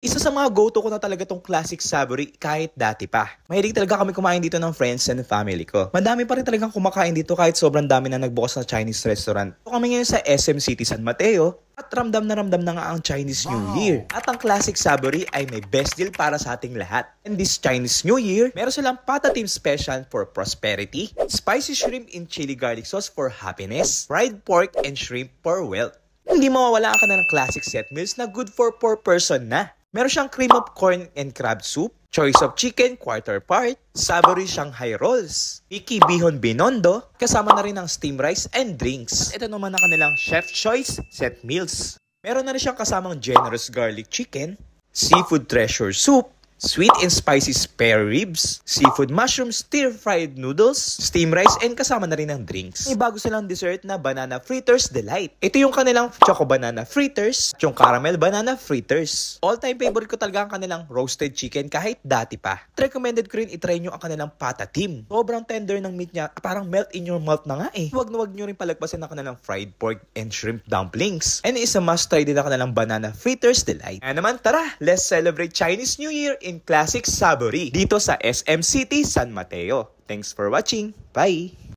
Isa sa mga go-to ko na talaga tong classic savory kahit dati pa. Mahilig talaga kami kumain dito ng friends and family ko. Madami pa rin talagang kumakain dito kahit sobrang dami na nagbukas na Chinese restaurant. So kami ngayon sa SM City San Mateo at ramdam na nga ang Chinese New Year. At ang classic savory ay may best deal para sa ating lahat. And this Chinese New Year, meron silang pata team special for prosperity, spicy shrimp in chili garlic sauce for happiness, fried pork and shrimp for wealth. Hindi mawawala ka na ng classic set meals na good for 4 person na. Meron siyang cream of corn and crab soup, choice of chicken, quarter part, savory Shanghai rolls, Mickey Bihon Binondo, kasama na rin ang steam rice and drinks. Ito naman ang kanilang chef choice set meals. Meron na rin siyang kasamang generous garlic chicken, seafood treasure soup, sweet and spicy spare ribs, seafood mushroom stir-fried noodles, steam rice, and kasama na rin ng drinks. May bago silang dessert na banana fritters delight. Ito yung kanilang choco banana fritters, yung caramel banana fritters. All-time favorite ko talaga ang kanilang roasted chicken kahit dati pa. Recommended ko rin itry nyo ang kanilang pata team. Sobrang tender ng meat niya, parang melt in your mouth na nga eh. Huwag na huwag nyo rin palagpasin ang kanilang fried pork and shrimp dumplings. And is a must try din ang kanilang banana fritters delight. Kaya naman tara, let's celebrate Chinese New Year in classic savory dito sa SM City San Mateo. Thanks for watching. Bye!